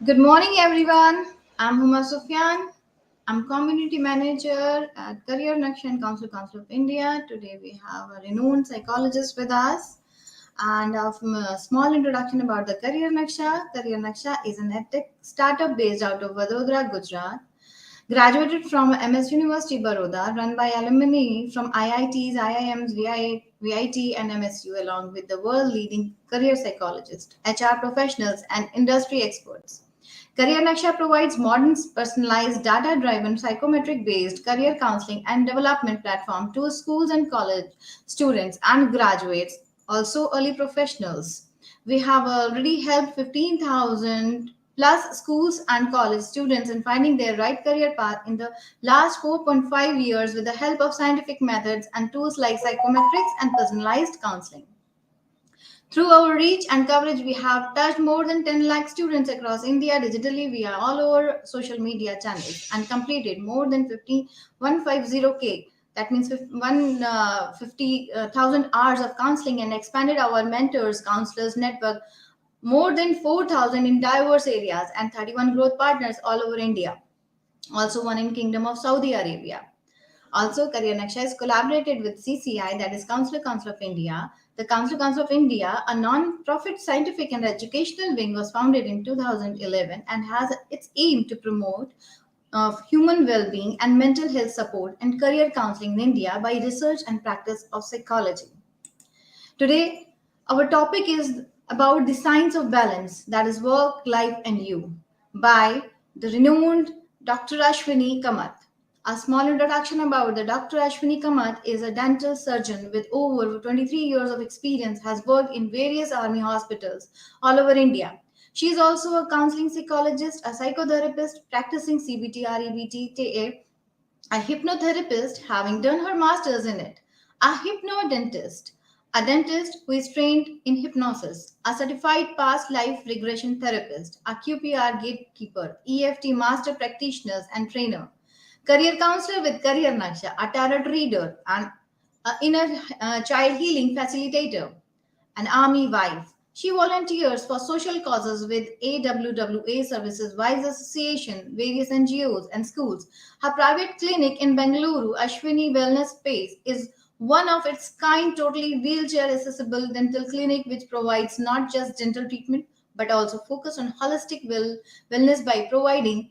Good morning, everyone. I'm Huma Sufyan. I'm community manager at Career Nakshan Council of India. Today we have a renowned psychologist with us. And a small introduction about the Career Naksha. Career Naksha is an edtech startup based out of Vadodara, Gujarat. Graduated from MS University Baroda, run by alumni from IITs, IIMs, VIT, and MSU, along with the world leading career psychologists, HR professionals, and industry experts. Career Naksha provides modern, personalized, data driven, psychometric based career counseling and development platform to schools and college students and graduates, also early professionals. We have already helped 15,000 plus schools and college students in finding their right career path in the last 4.5 years with the help of scientific methods and tools like psychometrics and personalized counseling. Through our reach and coverage, we have touched more than 10 lakh students across India digitally via all over social media channels and completed more than 150K. That means 150,000 hours of counseling and expanded our mentors, counselors network more than 4,000 in diverse areas and 31 growth partners all over India. Also one in Kingdom of Saudi Arabia. Also, Career Naksha is collaborated with CCI, that is Council of India. The Council of India, a non-profit scientific and educational wing, was founded in 2011 and has its aim to promote human well-being and mental health support and career counseling in India by research and practice of psychology. Today, our topic is about the science of balance, that is work, life, and you, by the renowned Dr. Ashwini Kamath. A small introduction about the Dr. Ashwini Kamath is a dental surgeon with over 23 years of experience, has worked in various army hospitals all over India. She is also a counseling psychologist, a psychotherapist practicing CBT, REBT, a hypnotherapist having done her master's in it, a hypnodentist, a dentist who is trained in hypnosis, a certified past life regression therapist, a QPR gatekeeper, EFT master practitioners and trainer, career counselor with Career Naksha, a tarot reader, an inner child healing facilitator, an army wife. She volunteers for social causes with AWWA Services Wise Association, various NGOs, and schools. Her private clinic in Bengaluru, Ashwini Wellness Space, is one of its kind, totally wheelchair accessible dental clinic which provides not just dental treatment but also focus on holistic wellness by providing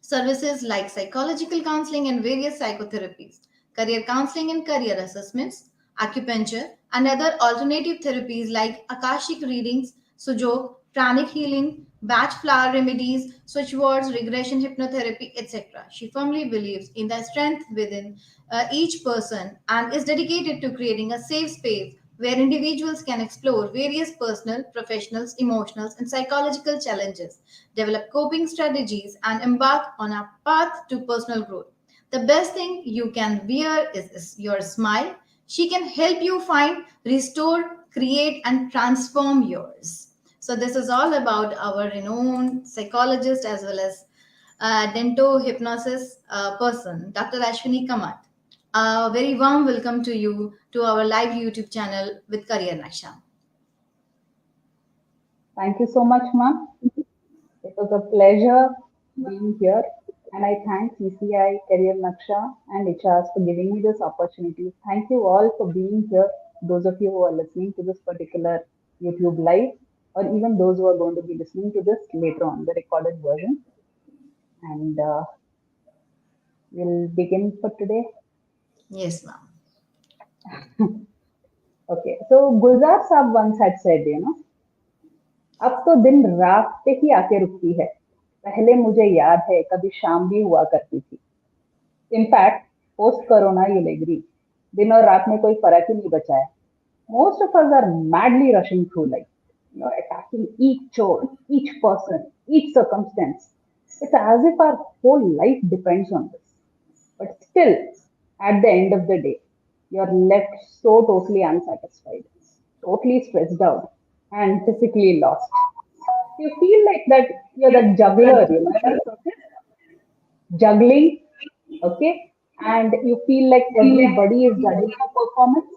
services like psychological counseling and various psychotherapies, career counseling and career assessments, acupuncture, and other alternative therapies like Akashic readings, Sujok, pranic healing, batch flower remedies, switchwords, regression hypnotherapy, etc. She firmly believes in the strength within each person and is dedicated to creating a safe space where individuals can explore various personal, professional, emotional, and psychological challenges, develop coping strategies, and embark on a path to personal growth. The best thing you can wear is your smile. She can help you find, restore, create, and transform yours. So, this is all about our renowned psychologist as well as dento hypnosis person, Dr. Ashwini Kamath. A very warm welcome to you to our live YouTube channel with Career Naksha. Thank you so much, ma'am. It was a pleasure being here, and I thank CCI, Career Naksha, and HRs for giving me this opportunity. Thank you all for being here, those of you who are listening to this particular YouTube live, or even those who are going to be listening to this later on, the recorded version. And we'll begin for today. Yes, ma'am. Okay, so Gulzar Saab once had said, अब तो दिन रात पे ही आके रुकती है पहले मुझे याद है कभी शाम भी हुआ करती थी in fact post corona you'll agree दिन और रात में कोई फर्क ही नहीं बचा है most of us are madly rushing through life attacking each chore each person each circumstance it's as if our whole life depends on this but still at the end of the day you're left so totally unsatisfied totally stressed out and physically lost you feel like that you're that juggler, juggling, okay, and you feel like everybody is judging your performance.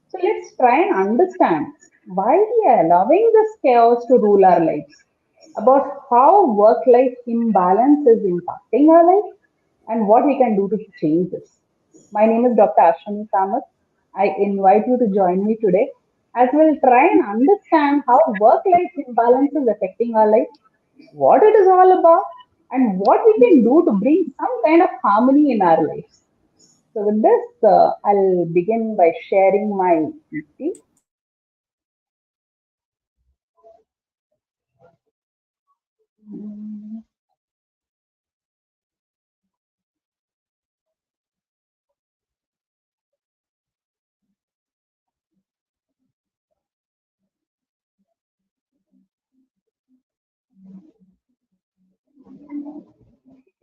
So let's try and understand why we are allowing this chaos to rule our lives. about how work life imbalance is impacting our life and what we can do to change this. My name is Dr. Ashwini Kamath. I invite you to join me today as we'll try and understand how work life imbalance is affecting our life, what it is all about, and what we can do to bring some kind of harmony in our lives. So, with this, I'll begin by sharing my PT.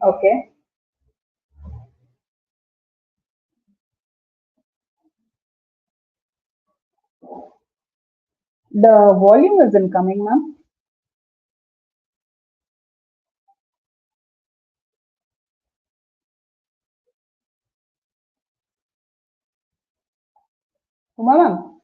Okay. The volume isn't coming, ma'am. Uma, ma'am.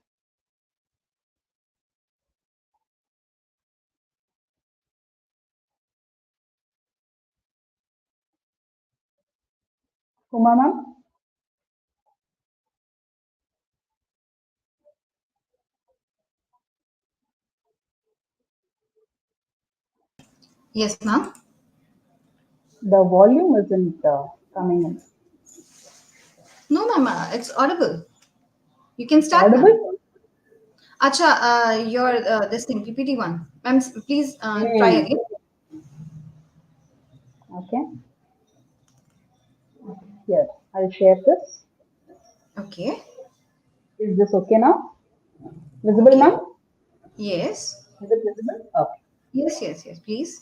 Uma, ma'am. Yes, ma'am. The volume isn't coming in. No, ma'am. It's audible. You can It's start, ma'am. audible? Acha, your this thing PPT one, ma'am. Please try Hmm. again. Okay. Here, I'll share this. Okay. Is this okay now? Visible, Okay. ma'am? Yes. Is it visible? Okay. Yes. Yes. Yes. Please.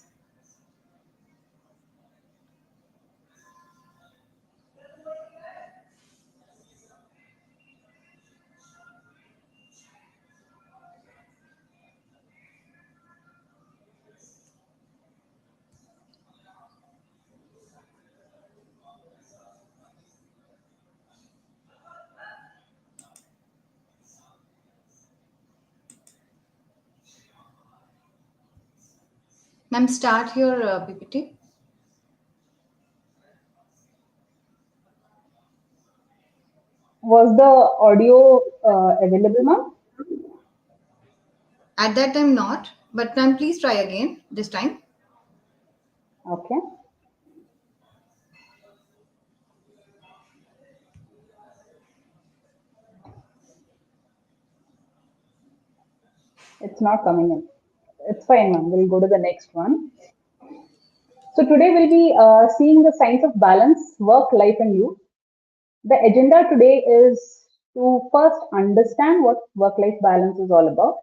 Ma'am, start your PPT. Was the audio available, ma'am? At that time, not. But ma'am, please try again this time. Okay. It's not coming in. It's fine, ma'am. We'll go to the next one. So today we'll be seeing the science of balance, work, life, and youth. The agenda today is to first understand what work life balance is all about,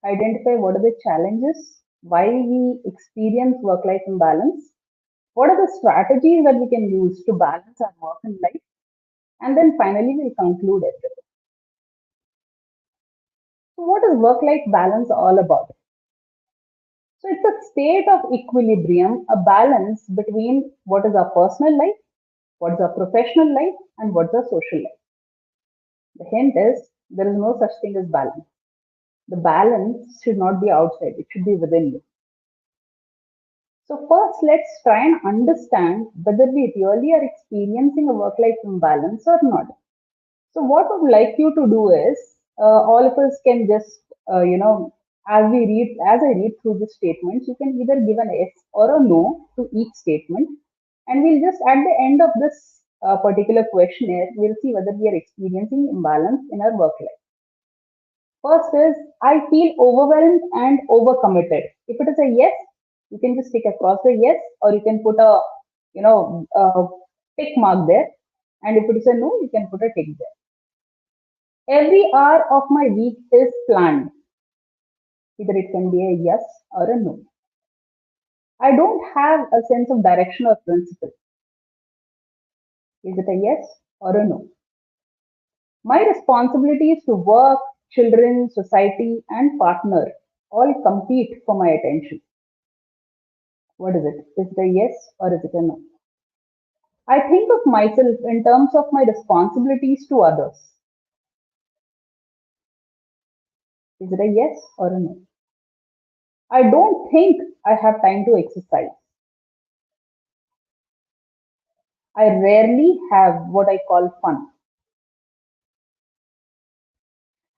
identify what are the challenges, why we experience work life imbalance, what are the strategies that we can use to balance our work and life, and then finally we'll conclude everything. So, what is work life balance all about? So, it's a state of equilibrium, a balance between what is our personal life, what is our professional life, and what's our social life. The hint is there is no such thing as balance. The balance should not be outside, it should be within you. So, first, let's try and understand whether we really are experiencing a work life imbalance or not. So, what I would like you to do is all of us can just, as I read through the statements, you can either give an yes or a no to each statement. And we'll just, at the end of this particular questionnaire, we'll see whether we are experiencing imbalance in our work life. First is I feel overwhelmed and overcommitted. If it is a yes, you can just tick across the yes, or you can put a you know a tick mark there. And if it is a no, you can put a tick there. Every hour of my week is planned. Either it can be a yes or a no. I don't have a sense of direction or principle. Is it a yes or a no? My responsibilities to work, children, society, and partner all compete for my attention. What is it? Is it a yes or is it a no? I think of myself in terms of my responsibilities to others. Is it a yes or a no? I don't think I have time to exercise. I rarely have what I call fun.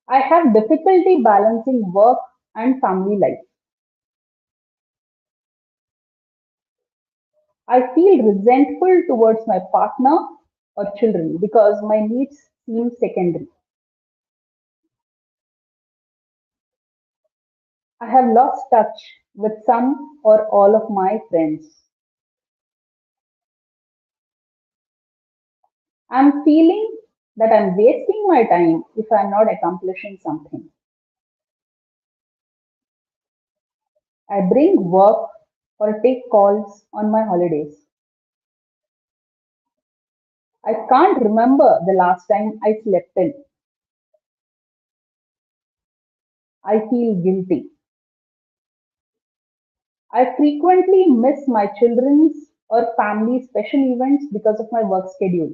I have difficulty balancing work and family life. I feel resentful towards my partner or children because my needs seem secondary. I have lost touch with some or all of my friends. I'm feeling that I'm wasting my time if I'm not accomplishing something. I bring work or take calls on my holidays. I can't remember the last time I slept in. I feel guilty. I frequently miss my children's or family special events because of my work schedule.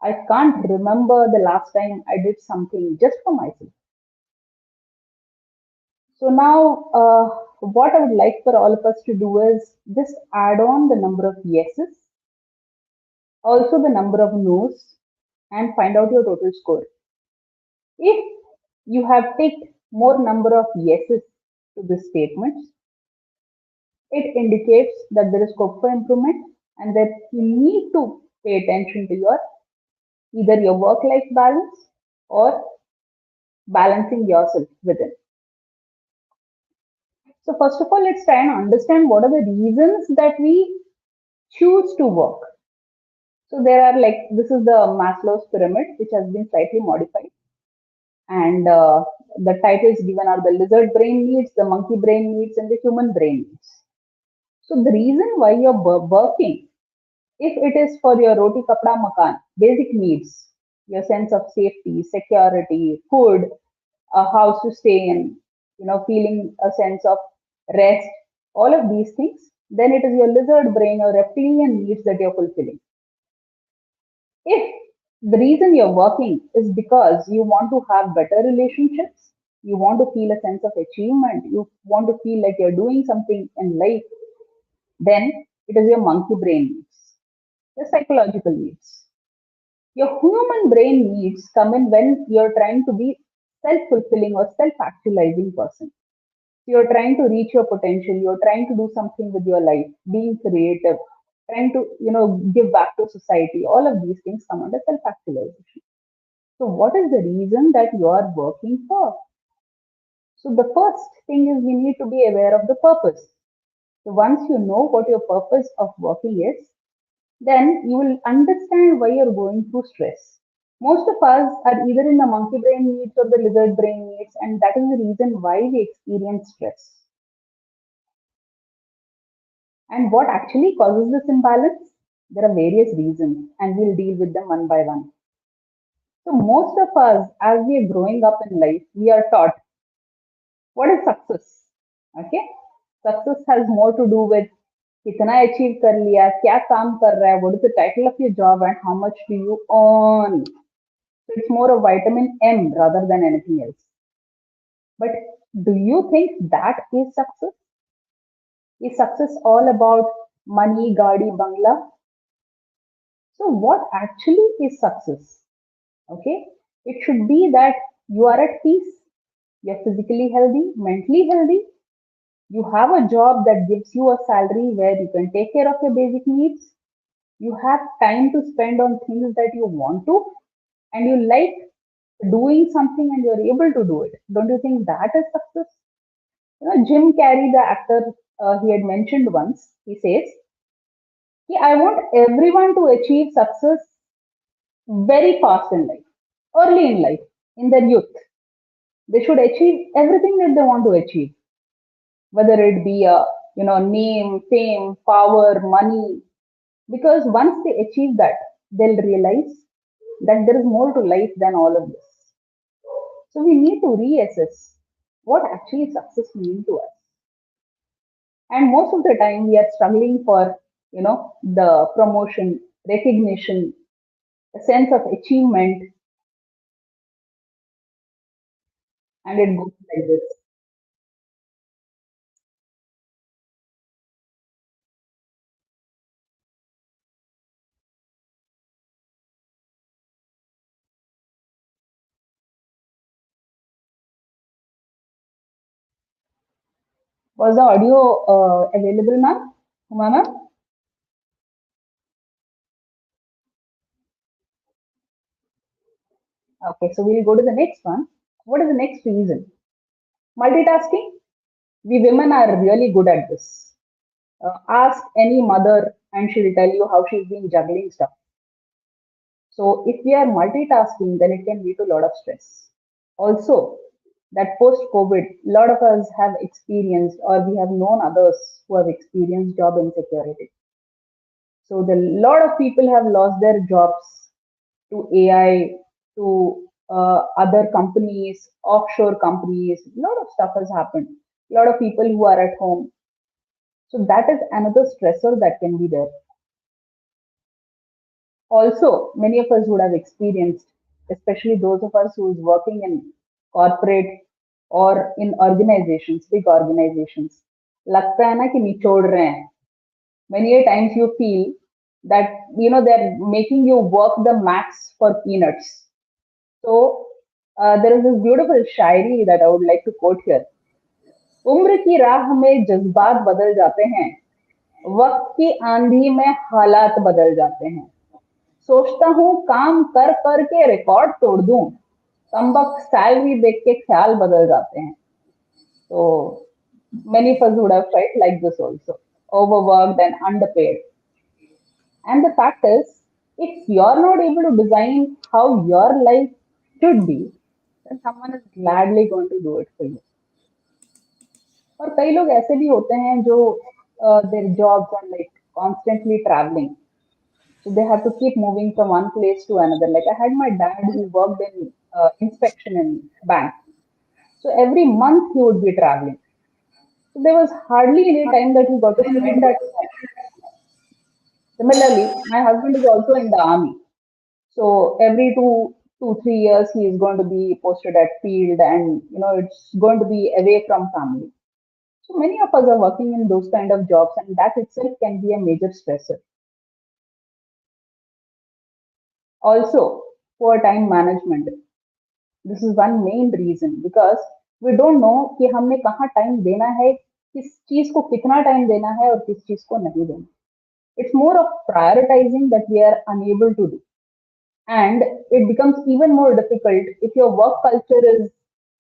I can't remember the last time I did something just for myself. So now, what I would like for all of us to do is just add on the number of yeses, also the number of no's, and find out your total score. If you have ticked more number of yeses to the statements, it indicates that there is scope for improvement and that you need to pay attention to your either your work life balance or balancing yourself within. So first of all, let's try and understand what are the reasons that we choose to work. So there are like this is the Maslow's pyramid, which has been slightly modified, and the titles given are the lizard brain needs, the monkey brain needs, and the human brain needs. So the reason why you're working, if it is for your roti kapda makan, basic needs, your sense of safety, security, food, a house to stay in, feeling a sense of rest, all of these things, then it is your lizard brain or reptilian needs that you're fulfilling. If the reason you're working is because you want to have better relationships, you want to feel a sense of achievement, you want to feel like you're doing something in life, then it is your monkey brain needs, your psychological needs. Your human brain needs come in when you're trying to be self fulfilling or self actualizing person. You're trying to reach your potential, you're trying to do something with your life, being creative, trying to, give back to society. All of these things come under self actualization. So, what is the reason that you are working for? So, the first thing is we need to be aware of the purpose. So, once you know what your purpose of working is, then you will understand why you're going through stress. Most of us are either in the monkey brain needs or the lizard brain needs, and that is the reason why we experience stress. And what actually causes this imbalance? There are various reasons, and we'll deal with them one by one. So, most of us, as we are growing up in life, we are taught what is success. Okay, success has more to do with कितना achieve कर लिया, क्या काम कर रहा है, what is the title of your job, and how much do you earn. So it's more of vitamin M rather than anything else. But do you think that is success? Is success all about money, gadi, bangla? So what actually is success? Okay, it should be that you are at peace, you're physically healthy, mentally healthy, you have a job that gives you a salary where you can take care of your basic needs, you have time to spend on things that you want to, and you like doing something and you're able to do it. Don't you think that is success? Jim Carrey, the actor, he had mentioned once, he says, I want everyone to achieve success very fast in life, early in life, in their youth. They should achieve everything that they want to achieve, whether it be a name, fame, power, money. Because once they achieve that, they'll realize that there is more to life than all of this. So we need to reassess what actually success means to us. And most of the time we are struggling for, the promotion, recognition, a sense of achievement. and it goes like this. Was the audio available, ma'am? Huma ma'am? Okay, so we'll go to the next one. What is the next reason? Multitasking. We women are really good at this. Ask any mother and she'll tell you how she's been juggling stuff. So if we are multitasking, then it can lead to a lot of stress. Also, that post-COVID, a lot of us have experienced or we have known others who have experienced job insecurity. So the lot of people have lost their jobs to AI, to other companies, offshore companies. A lot of stuff has happened. A lot of people who are at home. So that is another stressor that can be there. Also, many of us would have experienced, especially those of us who is working in corporate or in organizations, big organizations. लगता है ना कि निचोड़ रहे हैं. Many a times you feel that they're making you work the max for peanuts. So there is this beautiful Shayari that I would like to quote here. उम्र की राह में जज्बात बदल जाते हैं, वक्त की आंधी में हालात बदल जाते हैं. सोचता हूँ काम कर कर के रिकॉर्ड तोड़ दूं, कम वक्त सैलरी देख के ख्याल बदल जाते हैं. So many of us would have felt like this also, overworked and underpaid. And the fact is, if you're not able to design how your life should be, then someone is gladly going to do it for you. और कई लोग ऐसे भी होते हैं जो their jobs are like constantly traveling. So they have to keep moving from one place to another. Like I had my dad who worked in inspection in bank. So every month he would be traveling. So there was hardly any time that he got to spend at home. Similarly, my husband is also in the army. So every 3 years he is going to be posted at field, and it's going to be away from family. So many of us are working in those kind of jobs, and that itself can be a major stressor. Also, poor time management. This is one main reason because we don't know कि हमने कहाँ time देना है, किस चीज को कितना time देना है और किस चीज को नहीं देना. It's more of prioritizing that we are unable to do. And it becomes even more difficult if your work culture is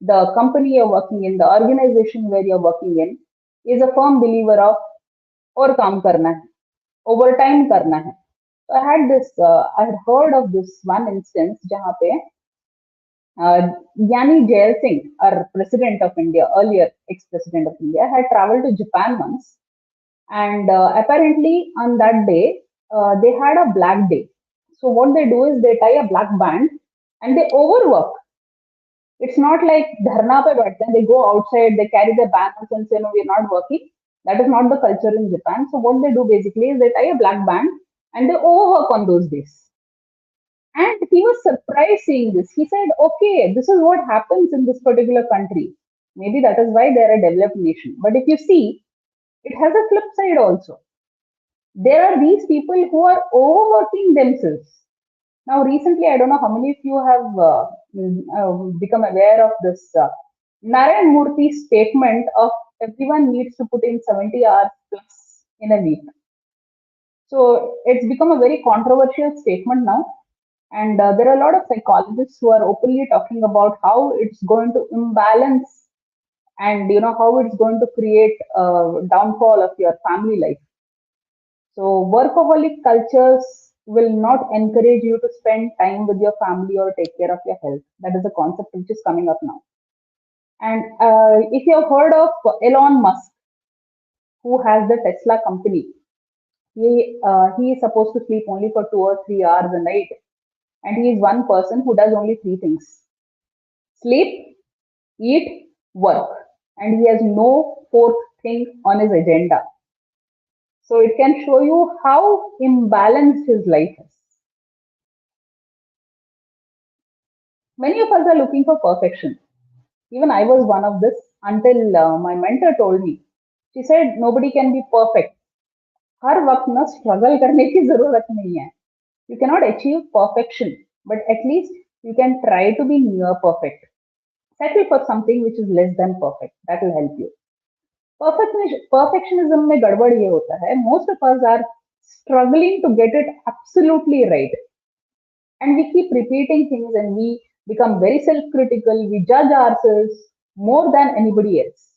the company you're working in, the organization where you're working in, is a firm believer of और काम करना है, overtime करना है. So I had heard of this one instance जहाँ पे Gyani Jail Singh, our president of India, earlier ex-president of India, had traveled to Japan once, and apparently on that day they had a black day. So what they do is they tie a black band and they overwork. It's not like dharna pe baithte hain, they go outside, they carry their banners and say, no, we're not working. That is not the culture in Japan. So what they do basically is they tie a black band and they overwork on those days. And he was surprised seeing this. He said, okay, this is what happens in this particular country. Maybe that is why they're a developed nation. But if you see, it has a flip side also. There are these people who are overworking themselves. Now, recently, I don't know how many of you have become aware of this Narayan Murthy statement of everyone needs to put in 70 hours plus in a week. So it's become a very controversial statement now. And there are a lot of psychologists who are openly talking about how it's going to imbalance and how it's going to create a downfall of your family life. So workaholic cultures will not encourage you to spend time with your family or take care of your health. That is a concept which is coming up now. And if you have heard of Elon Musk, who has the Tesla company, he is supposed to sleep only for 2 or 3 hours a night, and he is one person who does only three things: sleep, eat, work, and he has no fourth thing on his agenda. So it can show you how imbalanced his life is. Many of us are looking for perfection. Even I was one of this until my mentor told me. She said nobody can be perfect. हर वक्त ना struggle करने की जरूरत नहीं है. You cannot achieve perfection, but at least you can try to be near perfect. Settle for something which is less than perfect. That will help you. Perfectionism में गड़बड़ ये होता है. Most of us are struggling to get it absolutely right, and we keep repeating things, and we become very self-critical. We judge ourselves more than anybody else.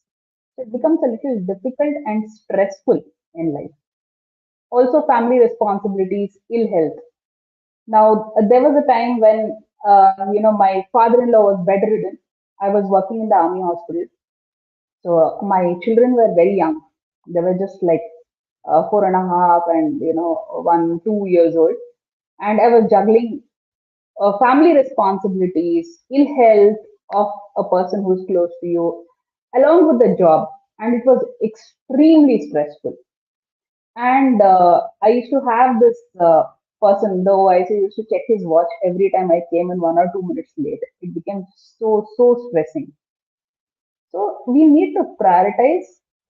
So it becomes a little difficult and stressful in life. Also, family responsibilities, ill health. Now, there was a time when, my father-in-law was bedridden. I was working in the army hospital. So my children were very young. They were just like 4.5 and, 1, 2 years old. And I was juggling family responsibilities, ill health of a person who's close to you, along with the job. And it was extremely stressful. And I used to have this person, though I used to check his watch every time I came in 1 or 2 minutes late. It became so stressing. So we need to prioritize,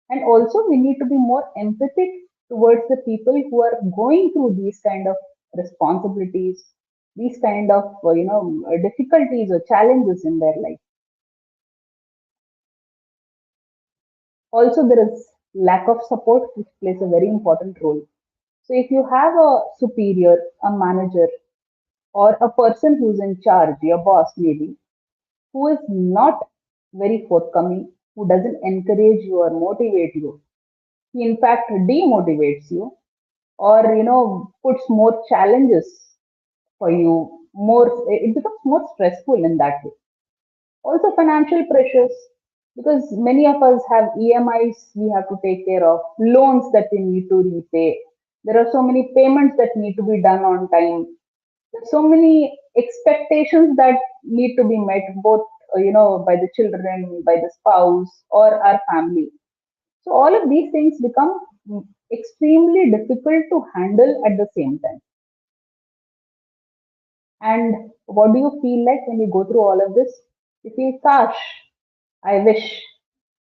and also we need to be more empathic towards the people who are going through these kind of responsibilities, these kind of difficulties or challenges in their life. Also, there is lack of support, which plays a very important role. So if you have a superior, a manager, or a person who's in charge, your boss maybe, who is not very forthcoming, who doesn't encourage you or motivate you, he in fact demotivates you, or puts more challenges for you, more, it becomes more stressful in that way. Also, financial pressures, because many of us have EMIs we have to take care of, loans that we need to repay. There are so many payments that need to be done on time. There's so many expectations that need to be met, both by the children, by the spouse, or our family. So all of these things become extremely difficult to handle at the same time. And what do you feel like when you go through all of this? You feel, gosh, I wish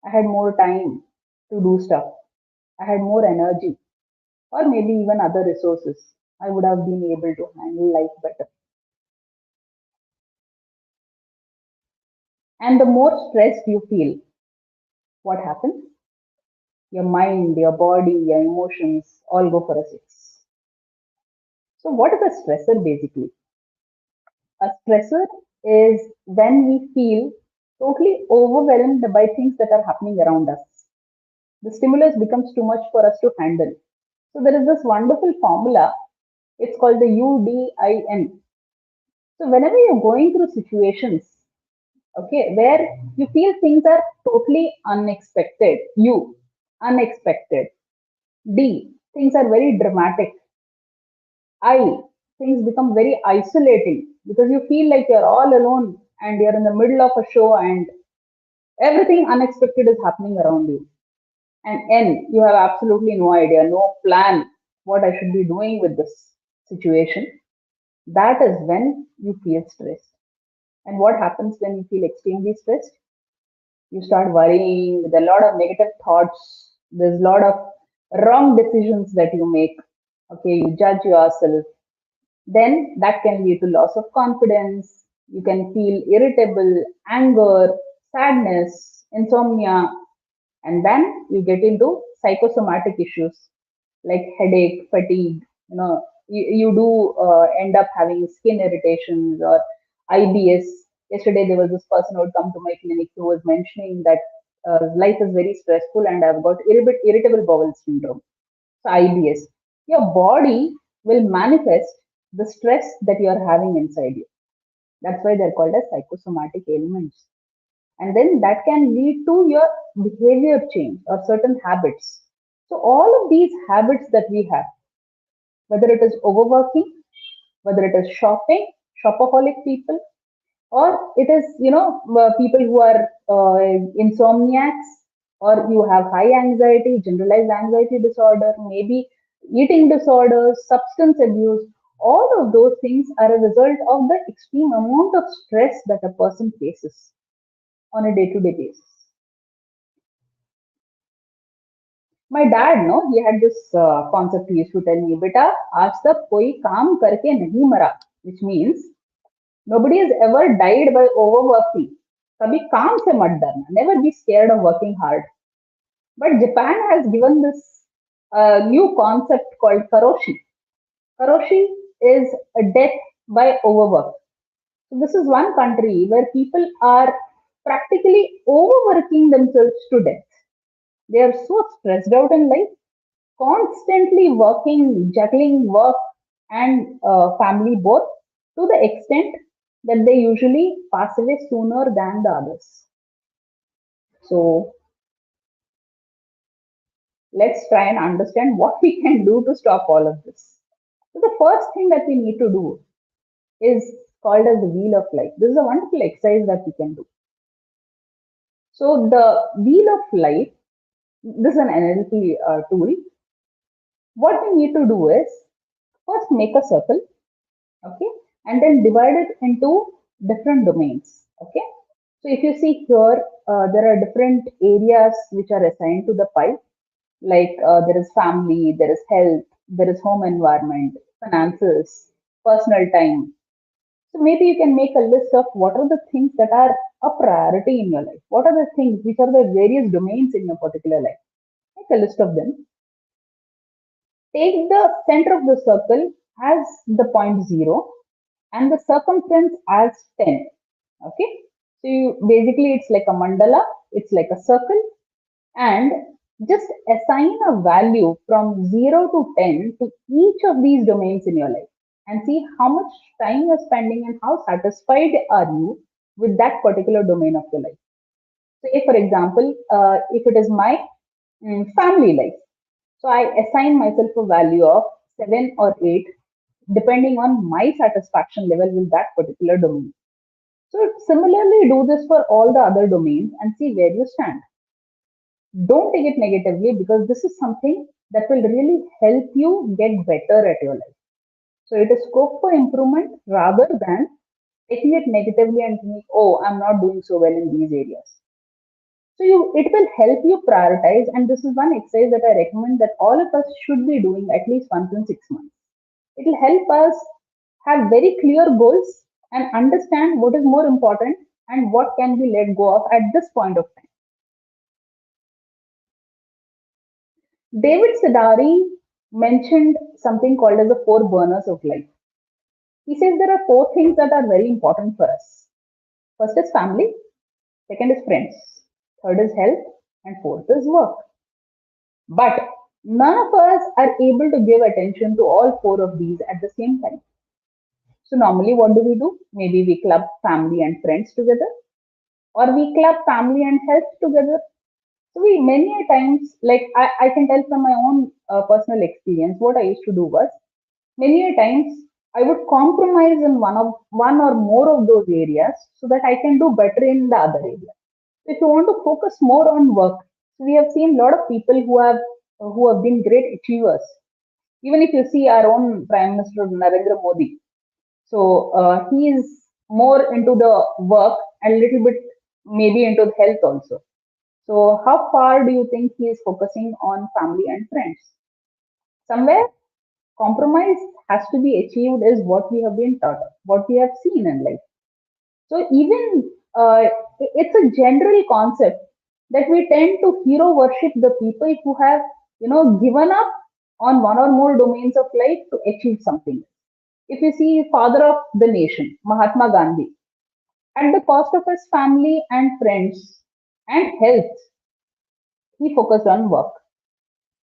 I had more time to do stuff. I had more energy, or maybe even other resources. I would have been able to handle life better. And the more stressed you feel, what happens? Your mind, your body, your emotions all go for a six. So, what is a stressor basically? A stressor is when we feel totally overwhelmed by things that are happening around us. The stimulus becomes too much for us to handle. So, there is this wonderful formula. It's called the UDIN. So, whenever you're going through situations, okay, where you feel things are totally unexpected, unexpected. D, things are very dramatic. I, things become very isolating because you feel like you're all alone and you're in the middle of a show and everything unexpected is happening around you. And N, you have absolutely no idea, no plan what I should be doing with this situation. That is when you feel stressed. And what happens when you feel extremely stressed? You start worrying with a lot of negative thoughts. There's a lot of wrong decisions that you make. Okay, you judge yourself. Then that can lead to loss of confidence. You can feel irritable, anger, sadness, insomnia, and then you get into psychosomatic issues like headache, fatigue. You do end up having skin irritations or IBS. Yesterday there was this person who had come to my clinic who was mentioning that life is very stressful and I've got irritable bowel syndrome. So IBS. Your body will manifest the stress that you are having inside you. That's why they're called as psychosomatic ailments. And then that can lead to your behavior change or certain habits. So all of these habits that we have, whether it is overworking, whether it is shopping, shopaholic people, or it is people who are insomniacs, or you have high anxiety, generalized anxiety disorder, maybe eating disorders, substance abuse. All of those things are a result of the extreme amount of stress that a person faces. on a day-to-day basis. My dad, no, he had this concept. He used to tell me, "Beta, aaj tak koi kaam karke nahi mara," which means nobody has ever died by overworking. Kabhi kaam se mat darna. Never be scared of working hard. But Japan has given this new concept called karoshi. Karoshi is a death by overwork. So this is one country where people are practically overworking themselves to death. They are so stressed out in life, constantly working, juggling work and family both, to the extent that they usually pass away sooner than the others. So let's try and understand what we can do to stop all of this. So the first thing that we need to do is called as the wheel of life. This is a wonderful exercise that we can do. So the wheel of life, this is an NLP tool. What we need to do is first make a circle, okay, and then divide it into different domains, okay. So if you see here, there are different areas which are assigned to the pie, like there is family, there is health, there is home environment, finances, personal time. So maybe you can make a list of what are the things that are a priority in your life. What are the things which are the various domains in your particular life? Make a list of them. Take the center of the circle as the point 0 and the circumference as 10. Okay. So basically it's like a mandala, it's like a circle, and just assign a value from 0 to 10 to each of these domains in your life and see how much time you're spending and how satisfied are you with that particular domain of your life. Say, for example, if it is my family life, so I assign myself a value of 7 or 8 depending on my satisfaction level with that particular domain. So similarly, do this for all the other domains and see where you stand. Don't take it negatively because this is something that will really help you get better at your life. So it is scope for improvement rather than taking it negatively and thinking, oh, I'm not doing so well in these areas. So it will help you prioritize, and this is one exercise that I recommend that all of us should be doing at least once in 6 months. It will help us have very clear goals and understand what is more important and what can be let go of at this point of time. David Sidari mentioned something called as the 4 burners of life. He says there are 4 things that are very important for us. First is family, second is friends, third is health, and fourth is work. But none of us are able to give attention to all 4 of these at the same time. So normally what do? Maybe we club family and friends together, or we club family and health together. So we many a times, like I can tell from my own personal experience, what I used to do was many a times I would compromise in one or more of those areas so that I can do better in the other area. If you want to focus more on work, so we have seen a lot of people who have been great achievers. Even if you see our own Prime Minister Narendra Modi, so he is more into the work and a little bit maybe into the health also. So how far do you think he is focusing on family and friends? Somewhere compromise has to be achieved is what we have been taught, what we have seen in life. So even it's a general concept that we tend to hero worship the people who have given up on one or more domains of life to achieve something. If you see father of the nation, Mahatma Gandhi, at the cost of his family and friends and health, he focused on work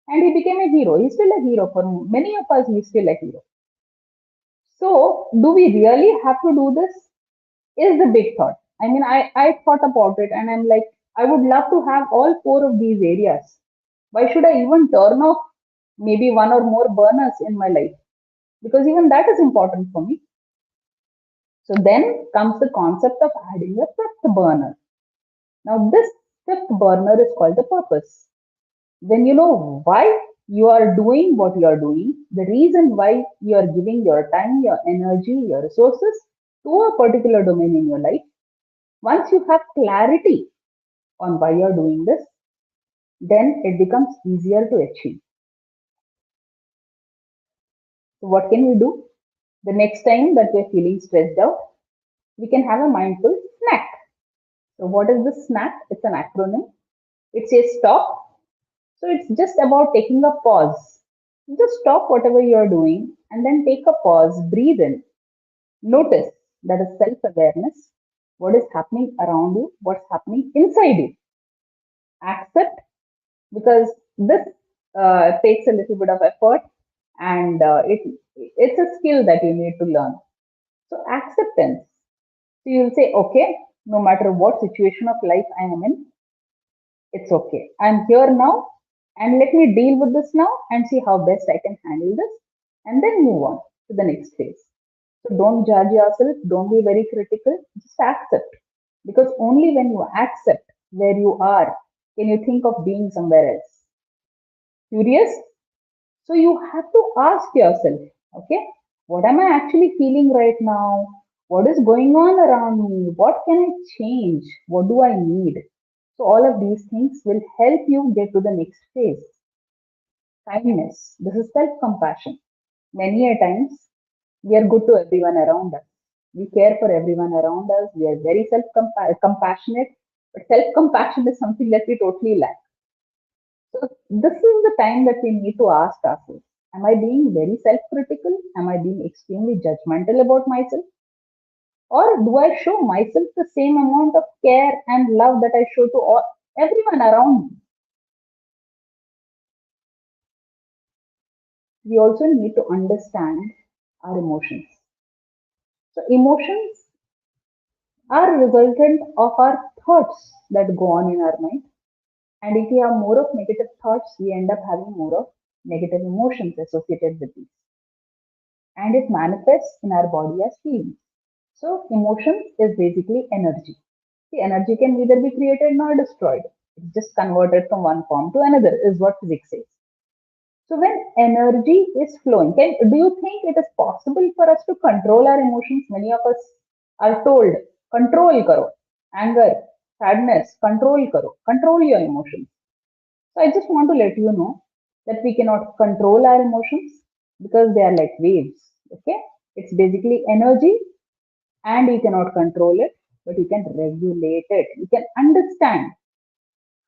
and he became a hero. He's still a hero for many of us. He's still a hero. So, do we really have to do this? Is the big thought. I mean, I thought about it and I'm like, I would love to have all 4 of these areas. Why should I even turn off maybe one or more burners in my life? Because even that is important for me. So then comes the concept of adding a 5th burner. Now, this 5th burner is called the purpose. When you know why you are doing what you are doing, the reason why you are giving your time, your energy, your resources to a particular domain in your life, Once you have clarity on why you're doing this, then it becomes easier to achieve. So, what can we do? The next time that we're feeling stressed out, we can have a mindful snack. So, what is the snack? It's an acronym. It says stop. So, it's just about taking a pause. Just stop whatever you're doing and then take a pause, breathe in, notice, that is self awareness, what is happening around you, what's happening inside you. Accept, because this takes a little bit of effort, and it's a skill that you need to learn. So, acceptance. So, you'll say, okay, no matter what situation of life I am in, it's okay. I'm here now, and let me deal with this now and see how best I can handle this, and then move on to the next phase. So don't judge yourself, don't be very critical, just accept. Because only when you accept where you are can you think of being somewhere else. Curious? So you have to ask yourself, okay, what am I actually feeling right now? What is going on around me? What can I change? What do I need? So all of these things will help you get to the next phase. Kindness. This is self-compassion. Many a times we are good to everyone around us. We care for everyone around us. We are very self-compassionate, but self-compassion is something that we totally lack. So this is the time that we need to ask ourselves: am I being very self-critical? Am I being extremely judgmental about myself? Or do I show myself the same amount of care and love that I show to everyone around me? We also need to understand our emotions. So emotions are resultant of our thoughts that go on in our mind. And if we have more of negative thoughts, we end up having more of negative emotions associated with these. And it manifests in our body as feelings. So emotions is basically energy. The energy can neither be created nor destroyed. It's just converted from one form to another, is what physics says. So when energy is flowing, do you think it is possible for us to control our emotions? Many of us are told, control karo, anger, sadness, control your emotions. So I just want to let you know that we cannot control our emotions because they are like waves. Okay, it's basically energy, and you cannot control it, but you can regulate it. You can understand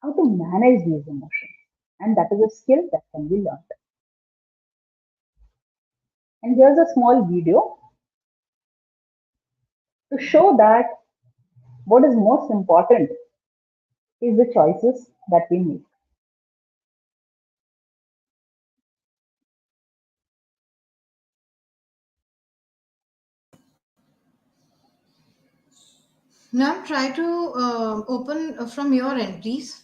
how to manage these emotions, and that is a skill that can be learned. And here's a small video to show that what is most important is the choices that we make. Now try to open from your end, please.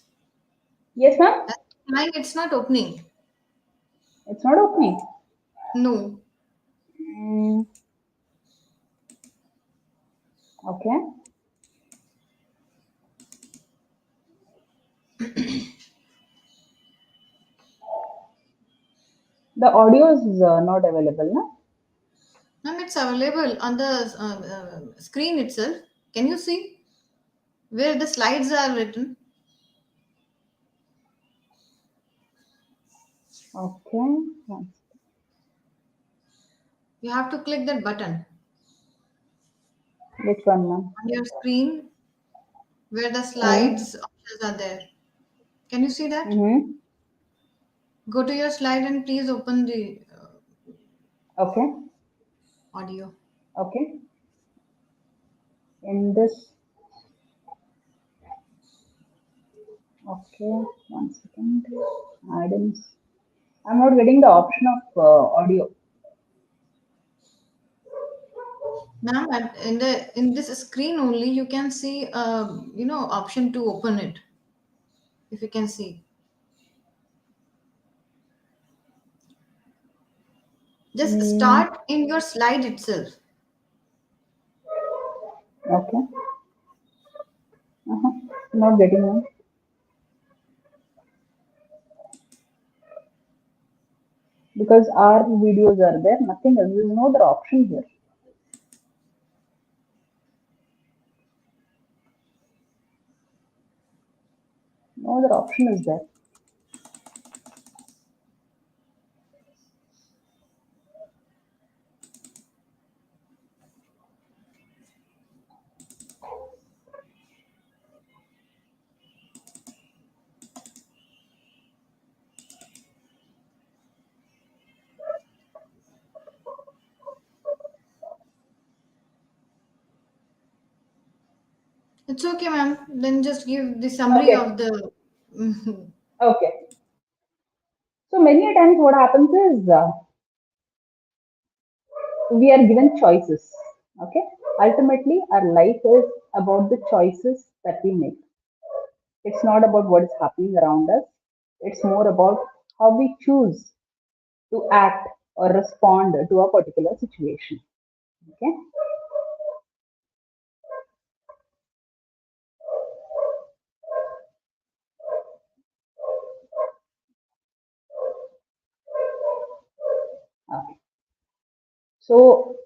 Yes, ma'am? Mine, it's not opening. It's not opening. No. Mm, okay. The audio is not available, no? Ma'am, it's available on the screen itself. Can you see where the slides are written? Okay. You have to click that button Which one, ma'am? on your screen where the Mm-hmm. slides options are there. Can you see that? Mm-hmm. Go to your slide and please open the Okay. audio. Okay. In this, okay, one second. Items. I'm not getting the option of audio. Ma'am, in this screen only you can see option to open it. If you can see, just Mm, start in your slide itself. okay. Uh-huh. Not getting one. Because our videos are there, nothing else. There's no other option here. No other option is there. It's okay, ma'am. Then just give the summary Okay, of the. Mhm. okay. So many a times what happens is we are given choices. Okay, ultimately our life is about the choices that we make. It's not about what is happening around us. It's more about how we choose to act or respond to a particular situation. Okay. Okay. So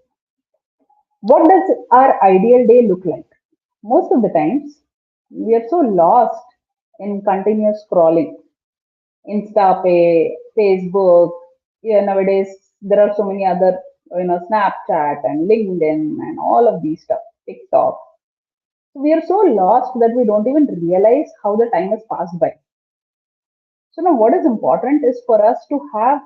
what does our ideal day look like? Most of the times, we are so lost in continuous scrolling. Insta Pay, Facebook, yeah, nowadays there are so many other, Snapchat and LinkedIn and all of these stuff, TikTok. So we are so lost that we don't even realize how the time has passed by. So now what is important is for us to have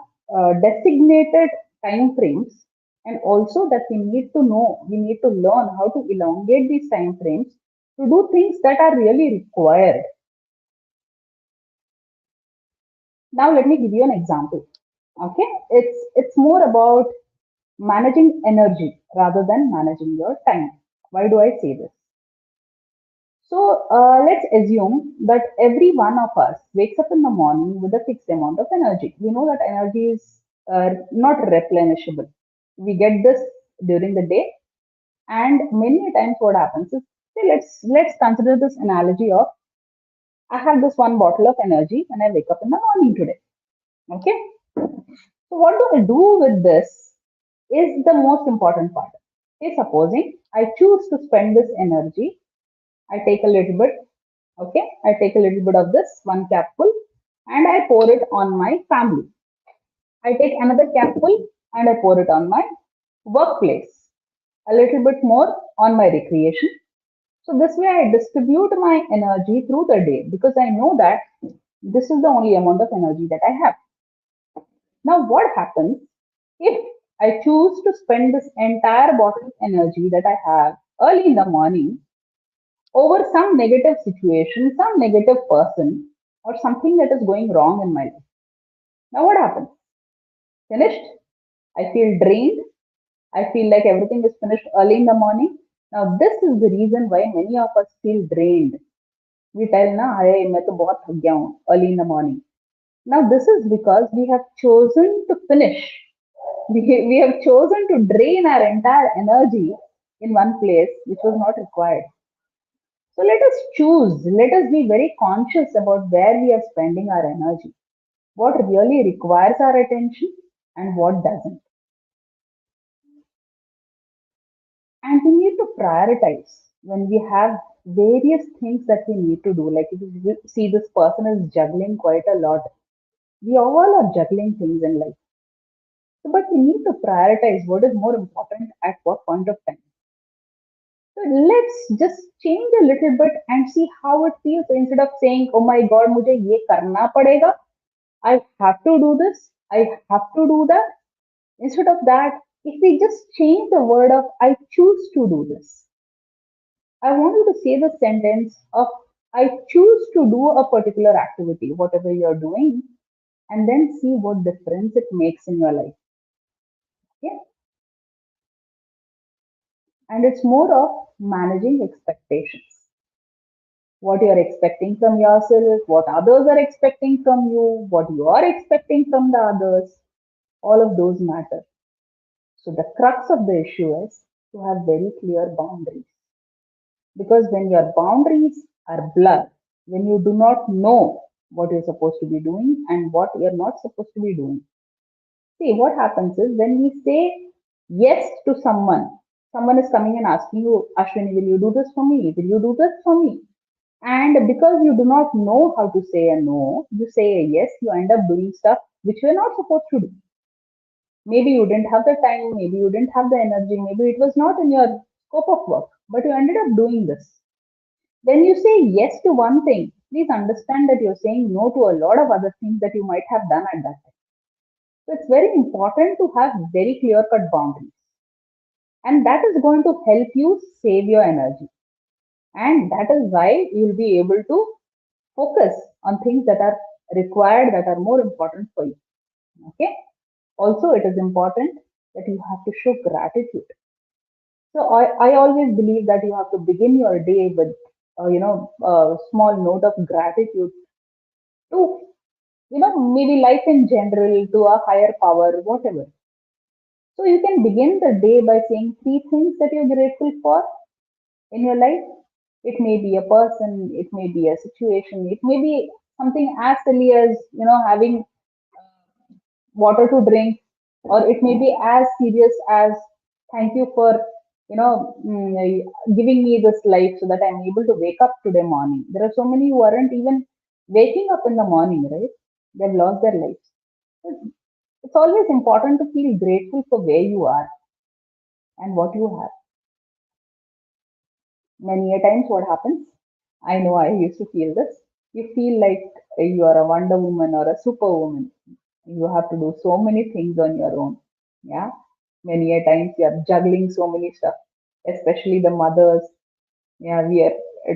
designated time frames, and also that we need to learn how to elongate these time frames to do things that are really required. Now let me give you an example. Okay, it's more about managing energy rather than managing your time. Why do I say this? So let's assume that every one of us wakes up in the morning with a fixed amount of energy. We know that energy is not replenishable. We get this during the day, and many times what happens is, say, let's consider this analogy of I have this one bottle of energy when I wake up in the morning today. Okay, so what do I do with this is the most important part. Say, supposing I choose to spend this energy, I take a little bit. Okay, I take a little bit of this one capful and I pour it on my family. I take another capful and I pour it on my workplace. A little bit more on my recreation. So this way I distribute my energy through the day because I know that this is the only amount of energy that I have. Now what happens if I choose to spend this entire bottle of energy that I have early in the morning over some negative situation, some negative person, or something that is going wrong in my life? Now, what happens? Finished? I feel drained. I feel like everything is finished early in the morning. Now, this is the reason why many of us feel drained. We tell, na, "Hey, मैं तो बहुत थक गया हूँ," early in the morning. Now, this is because we have chosen to finish. We have chosen to drain our entire energy in one place, which was not required. So let us choose, let us be very conscious about where we are spending our energy, what really requires our attention and what doesn't. And we need to prioritize when we have various things that we need to do. Like if you see this person is juggling quite a lot, we all are juggling things in life. So, but we need to prioritize what is more important at what point of time. So let's just change a little bit and see how it feels instead of saying, "Oh my God, मुझे ये करना पड़ेगा. I have to do this. I have to do that." Instead of that, if we just change the word of I choose to do this, I want you to say the sentence of I choose to do a particular activity, whatever you're doing, and then see what difference it makes in your life. Okay? And it's more of managing expectations. What you're expecting from yourself, what others are expecting from you, what you are expecting from the others, all of those matter. So the crux of the issue is to have very clear boundaries. Because when your boundaries are blurred, when you do not know what you're supposed to be doing and what you're not supposed to be doing. See, what happens is when we say yes to someone, someone is coming and asking you, Ashwini, will you do this for me? Will you do this for me? And because you do not know how to say a no, you say a yes, you end up doing stuff which you're not supposed to do. Maybe you didn't have the time, maybe you didn't have the energy, maybe it was not in your scope of work, but you ended up doing this. When you say yes to one thing, please understand that you're saying no to a lot of other things that you might have done at that time. So it's very important to have very clear cut boundaries. And that is going to help you save your energy. And that is why you'll be able to focus on things that are required, that are more important for you. Okay. Also, it is important that you have to show gratitude. So I always believe that you have to begin your day with, a small note of gratitude to, maybe life in general, to a higher power, whatever. So you can begin the day by saying three things that you're grateful for in your life. It may be a person, it may be a situation, it may be something as silly as, having water to drink, or it may be as serious as thank you for, giving me this life so that I'm able to wake up today morning. There are so many who aren't even waking up in the morning, right? They've lost their lives. It's always important to feel grateful for where you are and what you have. Many a times, what happens, I know I used to feel this. You feel like you are a Wonder Woman or a Superwoman. You have to do so many things on your own. Yeah. Many a times you are juggling so many stuff, especially the mothers. Yeah, we are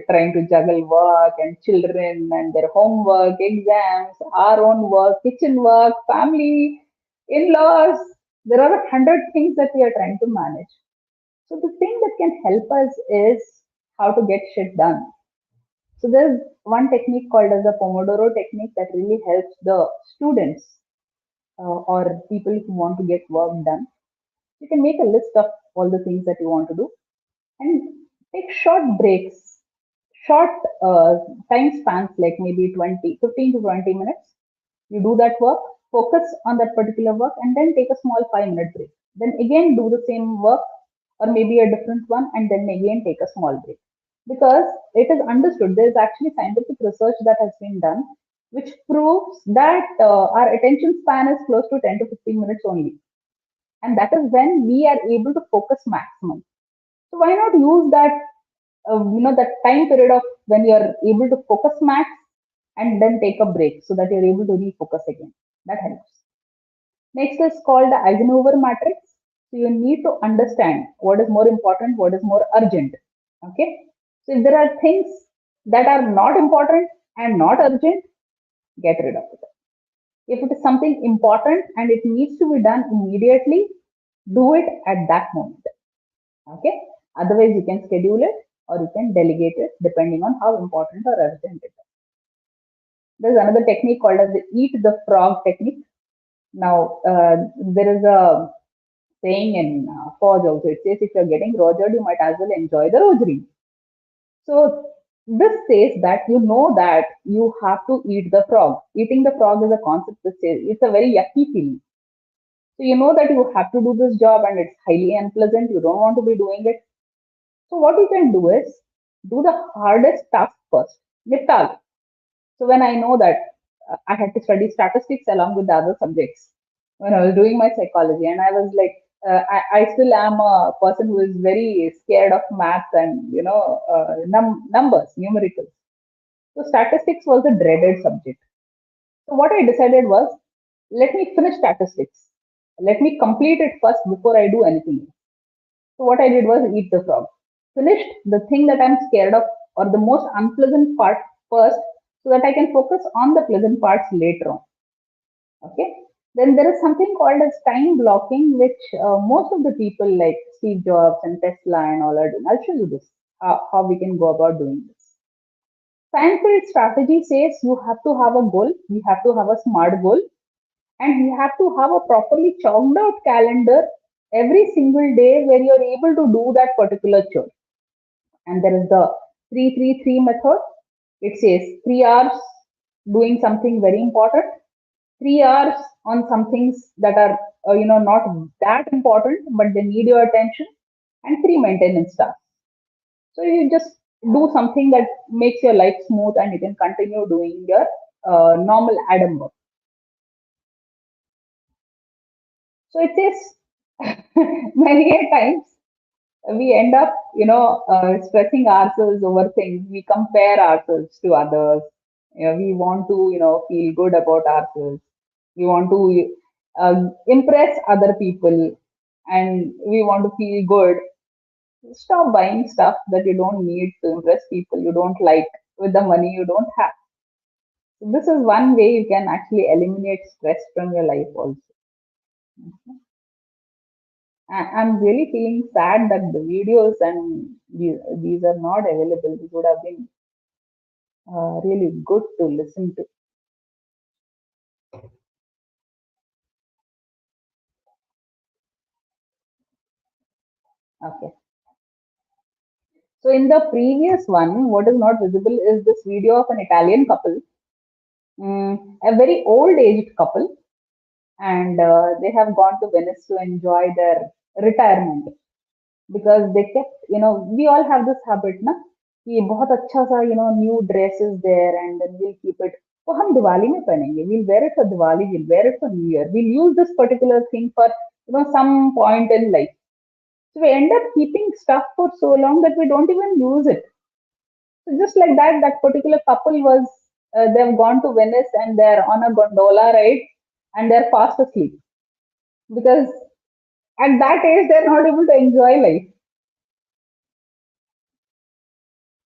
trying to juggle work and children and their homework, exams, our own work, kitchen work, family, in-laws. There are 100 things that we are trying to manage. So the thing that can help us is how to get shit done. So there's one technique called as the Pomodoro technique that really helps the students or people who want to get work done. You can make a list of all the things that you want to do and take short breaks, short time spans like maybe 20, 15 to 20 minutes. You do that work, focus on that particular work, and then take a small 5-minute break. Then again do the same work or maybe a different one, and then again take a small break. Because it is understood, there is actually scientific research that has been done which proves that our attention span is close to 10 to 15 minutes only. And that is when we are able to focus maximum. So why not use that, that time period of when you are able to focus max and then take a break so that you're able to refocus again. That helps. Next is called the Eisenhower matrix. So you need to understand what is more important, what is more urgent. Okay. So if there are things that are not important and not urgent, get rid of it. If it is something important and it needs to be done immediately, do it at that moment. Okay. Otherwise, you can schedule it or you can delegate it depending on how important or urgent it is. There's another technique called as the eat the frog technique. Now, there is a saying in Forge also. It says if you're getting rogered, you might as well enjoy the rogering. So this says that you know that you have to eat the frog. Eating the frog is a concept that says it's a very yucky feeling. So you know that you have to do this job and it's highly unpleasant. You don't want to be doing it. So what you can do is do the hardest task first. Niptal. So when I know that I had to study statistics along with the other subjects when I was doing my psychology, and I was like, I still am a person who is very scared of maths and numbers, numericals. So statistics was a dreaded subject. So what I decided was, let me finish statistics. Let me complete it first before I do anything else. So what I did was eat the frog. Finished the thing that I'm scared of or the most unpleasant part first so that I can focus on the pleasant parts later on. Okay. Then there is something called as time blocking, which most of the people like Steve Jobs and Tesla and all are doing. I'll show you this, how we can go about doing this. Scientific strategy says you have to have a goal, you have to have a smart goal, and you have to have a properly chalked out calendar every single day where you're able to do that particular chore. And there is the 333 method. It says 3 hours doing something very important, 3 hours on some things that are not that important but they need your attention, and 3 maintenance tasks. So you just do something that makes your life smooth and you can continue doing your normal Adam work. So it is many a times we end up, stressing ourselves over things. We compare ourselves to others. We want to, feel good about ourselves. We want to impress other people, and we want to feel good. Stop buying stuff that you don't need to impress people you don't like with the money you don't have. So this is one way you can actually eliminate stress from your life also. I'm really feeling sad that the videos and these are not available. This would have been really good to listen to. Okay. So in the previous one, what is not visible is this video of an Italian couple, a very old aged couple, and they have gone to Venice to enjoy their retirement because they kept, we all have this habit, na, कि बहुत अच्छा सा, new dress is there and then we'll keep it. तो हम दिवाली में पहनेंगे, we'll wear it for Diwali, we'll wear it for New Year, we'll use this particular thing for, some point in life. So we end up keeping stuff for so long that we don't even use it. So just like that, that particular couple was, they've gone to Venice and they're on a gondola ride and they're fast asleep because at that age they're not able to enjoy life.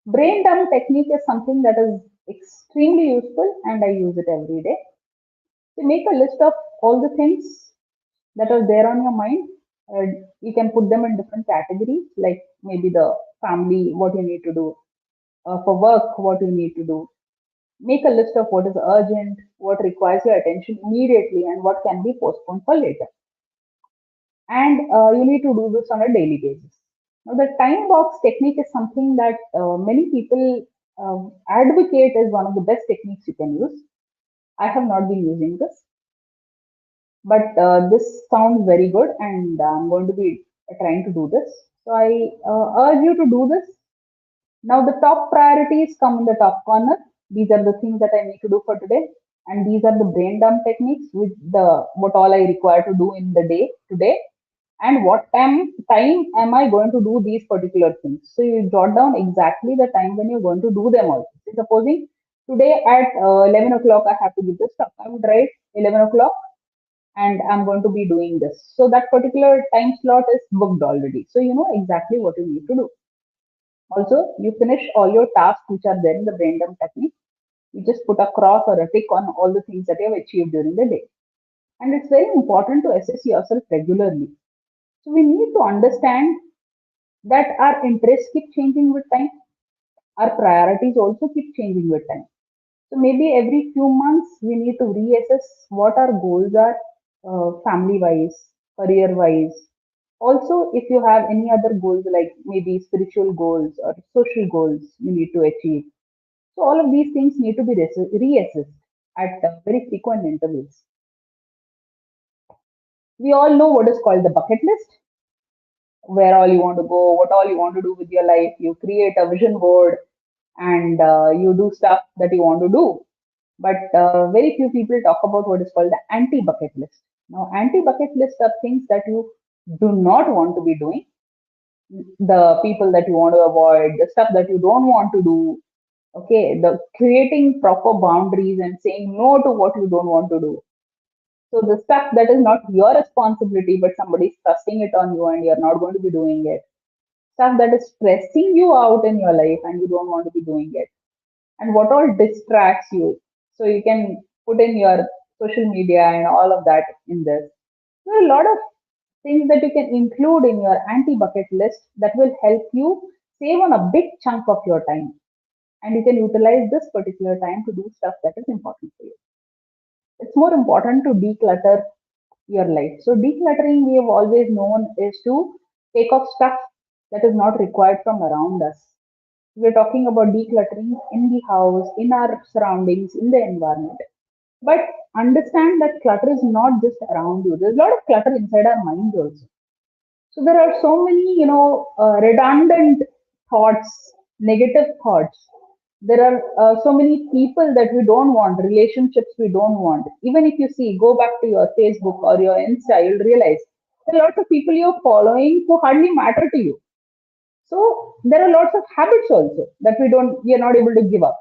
Brain dump technique is something that is extremely useful and I use it every day. To make a list of all the things that are there on your mind, you can put them in different categories, like maybe the family, what you need to do, for work, what you need to do. Make a list of what is urgent, what requires your attention immediately, and what can be postponed for later. And you need to do this on a daily basis. Now, the time box technique is something that many people advocate as one of the best techniques you can use. I have not been using this, but this sounds very good, and I'm going to be trying to do this. So I urge you to do this. Now, the top priorities come in the top corner. These are the things that I need to do for today, and these are the brain dump techniques with the what all I require to do in the day today and what time am I going to do these particular things. So you jot down exactly the time when you're going to do them also. So supposing today at 11 o'clock I have to do this stuff, I would write 11 o'clock and I'm going to be doing this. So that particular time slot is booked already. So you know exactly what you need to do. Also, you finish all your tasks which are there in the brain dump technique. You just put a cross or a tick on all the things that you have achieved during the day. And it's very important to assess yourself regularly. So we need to understand that our interests keep changing with time, our priorities also keep changing with time. So maybe every few months we need to reassess what our goals are, family wise, career wise. Also, if you have any other goals like maybe spiritual goals or social goals you need to achieve. So all of these things need to be reassessed at very frequent intervals. We all know what is called the bucket list, where all you want to go, what all you want to do with your life. You create a vision board and you do stuff that you want to do. But very few people talk about what is called the anti bucket list. Now, anti bucket list are things that you do not want to be doing, the people that you want to avoid, the stuff that you don't want to do. Okay, the creating proper boundaries and saying no to what you don't want to do. So the stuff that is not your responsibility, but somebody's trusting it on you and you're not going to be doing it. Stuff that is stressing you out in your life and you don't want to be doing it. And what all distracts you. So you can put in your social media and all of that in this. There are a lot of things that you can include in your anti bucket list that will help you save on a big chunk of your time. And you can utilize this particular time to do stuff that is important for you. It's more important to declutter your life. So decluttering, we have always known, is to take off stuff that is not required from around us. We're talking about decluttering in the house, in our surroundings, in the environment. But understand that clutter is not just around you. There's a lot of clutter inside our minds also. So there are so many, redundant thoughts negative thoughts. There are so many people that we don't want, relationships we don't want. Even if you see, go back to your Facebook or your Insta, you'll realize there are lots of people you're following who hardly matter to you. So there are lots of habits also that we are not able to give up.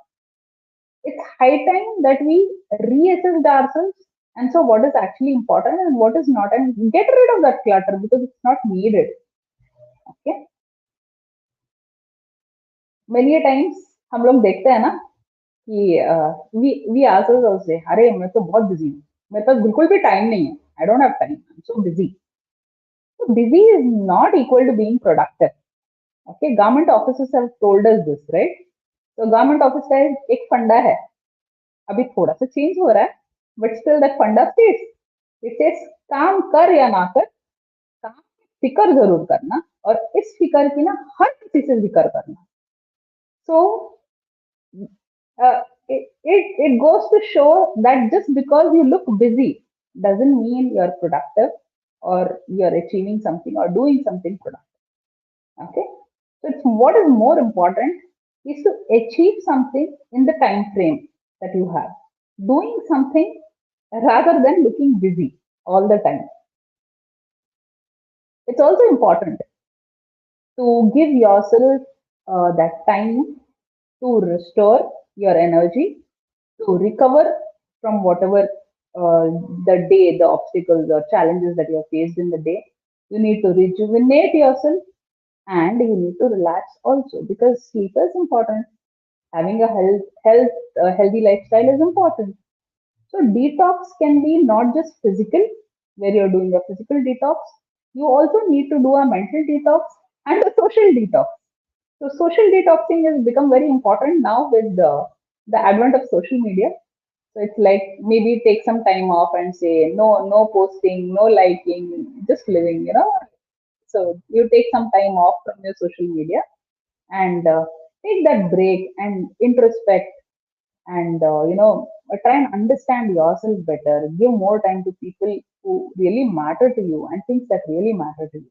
It's high time that we reassess ourselves and so what is actually important and what is not, and get rid of that clutter because it's not needed. Okay, many a times हम लोग देखते हैं ना कि we also say अरे मैं तो बहुत बिजी हूँ, मेरे पास बिल्कुल भी टाइम नहीं है, I don't have time, I am so busy. So busy is not equal to being productive. Okay, government offices have told us this, right? So government office का एक फंडा है, अभी थोड़ा सा चेंज हो रहा है, बट स्टिल दैट फंडा स्टेज. इट सेज काम कर या ना कर, काम की फिक्र जरूर करना और इस फिक्र की ना हर किसी से जिक्र करना. So it goes to show that just because you look busy doesn't mean you're productive or you're achieving something or doing something productive. Okay, so it's what is more important is to achieve something in the time frame that you have, doing something rather than looking busy all the time. It's also important to give yourself that time to restore your energy, to recover from whatever the day, the obstacles or challenges that you have faced in the day. You need to rejuvenate yourself and you need to relax also because sleep is important. Having a healthy lifestyle is important. So detox can be not just physical, where you're doing a physical detox. You also need to do a mental detox and a social detox. So social detoxing has become very important now with the advent of social media. So it's like maybe take some time off and say no posting, no liking, just living. So you take some time off from your social media and take that break and introspect and try and understand yourself better. Give more time to people who really matter to you and things that really matter to you.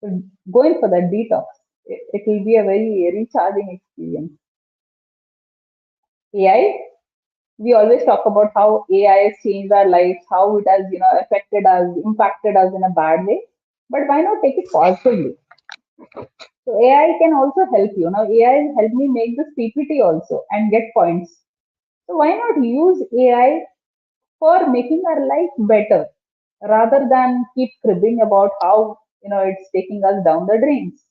So going for that detox, it will be a very recharging experience. AI, we always talk about how AI has changed our lives, how it has affected us, impacted us in a bad way. But why not take it positively? So AI can also help you. Now AI has helped me make this PPT also and get points. So why not use AI for making our life better rather than keep cribbing about how it's taking us down the drains.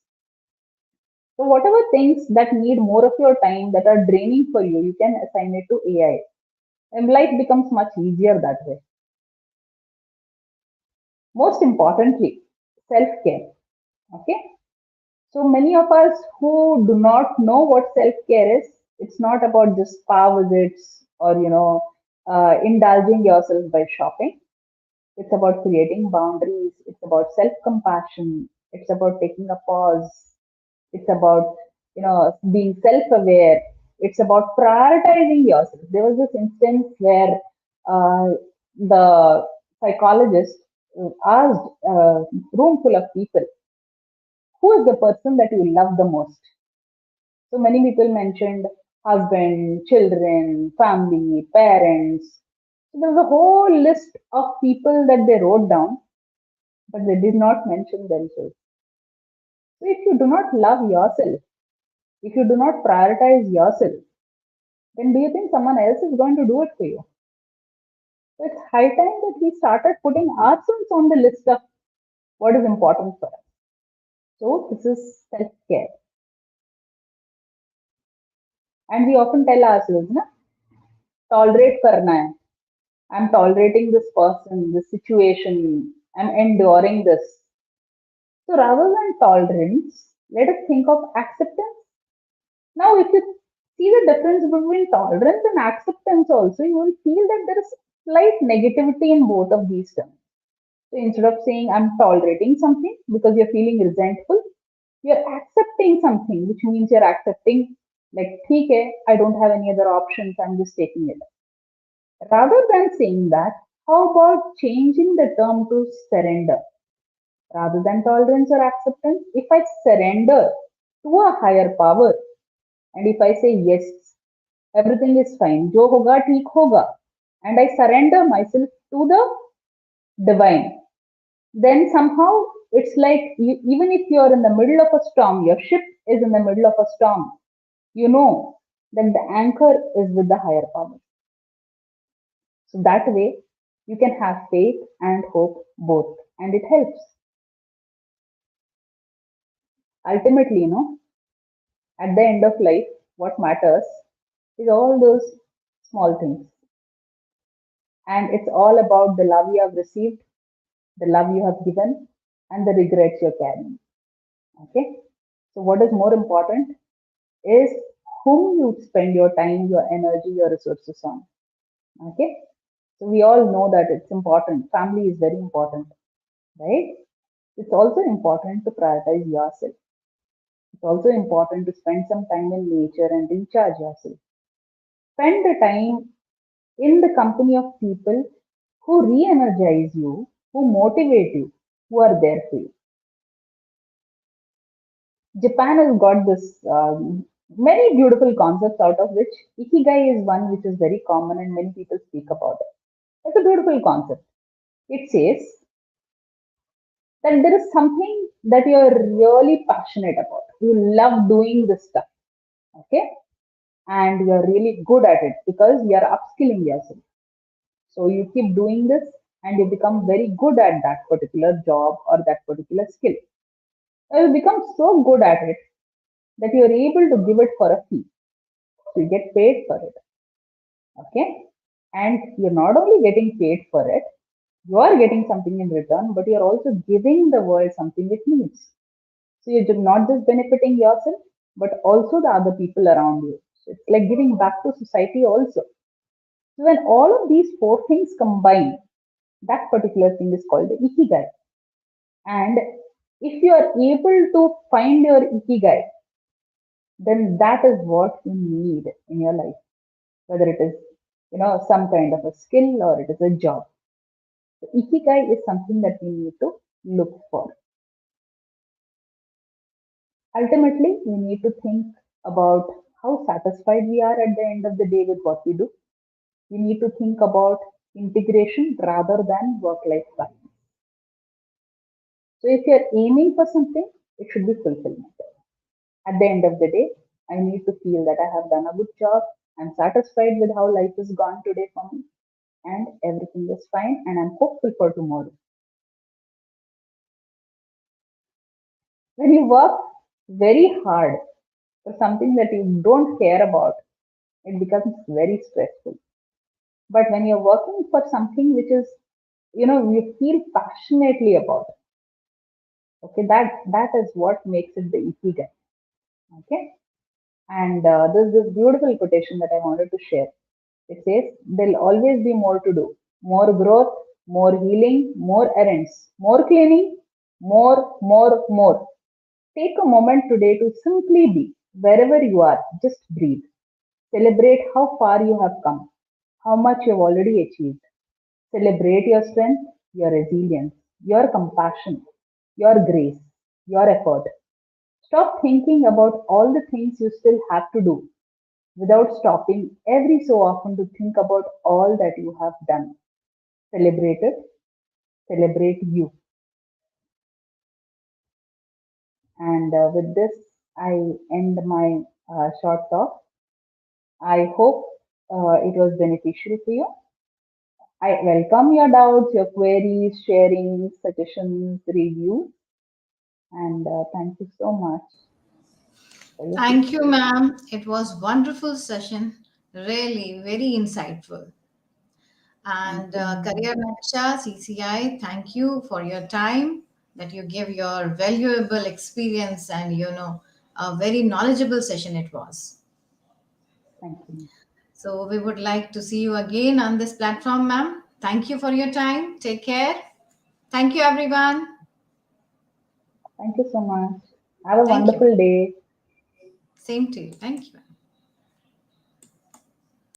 So whatever things that need more of your time that are draining for you, you can assign it to AI. And life becomes much easier that way. Most importantly, self-care. Okay. So many of us who do not know what self-care is, it's not about just spa visits or indulging yourself by shopping. It's about creating boundaries. It's about self-compassion. It's about taking a pause. It's about being self-aware. It's about prioritizing yourself. There was this instance where the psychologist asked a room full of people, who is the person that you love the most? So many people mentioned husband, children, family, parents. So there was a whole list of people that they wrote down, but they did not mention themselves. So if you do not love yourself, if you do not prioritize yourself, then do you think someone else is going to do it for you? So it's high time that we started putting ourselves on the list of what is important for us. So this is self-care. And we often tell ourselves, na, tolerate karna hai. I'm tolerating this person, this situation, I'm enduring this. So rather than tolerance, let us think of acceptance. Now, if you see the difference between tolerance and acceptance, also, you will feel that there is slight negativity in both of these terms. So instead of saying I'm tolerating something because you're feeling resentful, you're accepting something, which means you're accepting, like, theek hai, I don't have any other options, I'm just taking it. Rather than saying that, how about changing the term to surrender? Rather than tolerance or acceptance, if I surrender to a higher power. And if I say yes, everything is fine, jo hoga theek hoga, and I surrender myself to the divine, then somehow it's like even if you're in the middle of a storm, your ship is in the middle of a storm, you know that the anchor is with the higher power. So that way you can have faith and hope both, and it helps. Ultimately, at the end of life, what matters is all those small things. And it's all about the love you have received, the love you have given, and the regrets you're carrying. Okay? So, what is more important is whom you spend your time, your energy, your resources on. Okay? So, we all know that it's important. Family is very important, right? It's also important to prioritize yourself. It's also important to spend some time in nature and recharge yourself. Spend the time in the company of people who re energize you, who motivate you, who are there for you. Japan has got this many beautiful concepts, out of which Ikigai is one which is very common and many people speak about it. It's a beautiful concept. It says that there is something that you are really passionate about. You love doing this stuff, okay? And you're really good at it because you're upskilling yourself. So you keep doing this and you become very good at that particular job or that particular skill. You become so good at it that you're able to give it for a fee. So you get paid for it. Okay. And you're not only getting paid for it, you are getting something in return, but you're also giving the world something it needs. So you're not just benefiting yourself, but also the other people around you. So it's like giving back to society also. So when all of these four things combine, that particular thing is called the ikigai. And if you are able to find your ikigai, then that is what you need in your life, whether it is, some kind of a skill or it is a job. So ikigai is something that we need to look for. Ultimately, we need to think about how satisfied we are at the end of the day with what we do. We need to think about integration rather than work-life balance. So if you're aiming for something, it should be fulfillment. At the end of the day, I need to feel that I have done a good job. I'm satisfied with how life has gone today for me, and everything is fine, and I'm hopeful for tomorrow. When you work very hard for something that you don't care about, it becomes very stressful. But when you're working for something which is, you feel passionately about, okay, that is what makes it the ikigai. Okay. And there's this beautiful quotation that I wanted to share. It says, there'll always be more to do, more growth, more healing, more errands, more cleaning, more. Take a moment today to simply be wherever you are, just breathe. Celebrate how far you have come, how much you've already achieved. Celebrate your strength, your resilience, your compassion, your grace, your effort. Stop thinking about all the things you still have to do without stopping every so often to think about all that you have done. Celebrate it, celebrate you. And with this, I end my short talk. I hope it was beneficial for you. I welcome your doubts, your queries, sharing, suggestions, reviews, and thank you so much for your Thank you, feedback. ma'am. It was wonderful session. Really, very insightful. Thank And you, ma'am. Career Naksha, CCI, thank you for your time that you give your valuable experience and a very knowledgeable session it was. Thank you. So we would like to see you again on this platform, ma'am. Thank you for your time. Take care. Thank you, everyone. Thank you so much. Have a Thank you. wonderful day. Same to you. Thank you.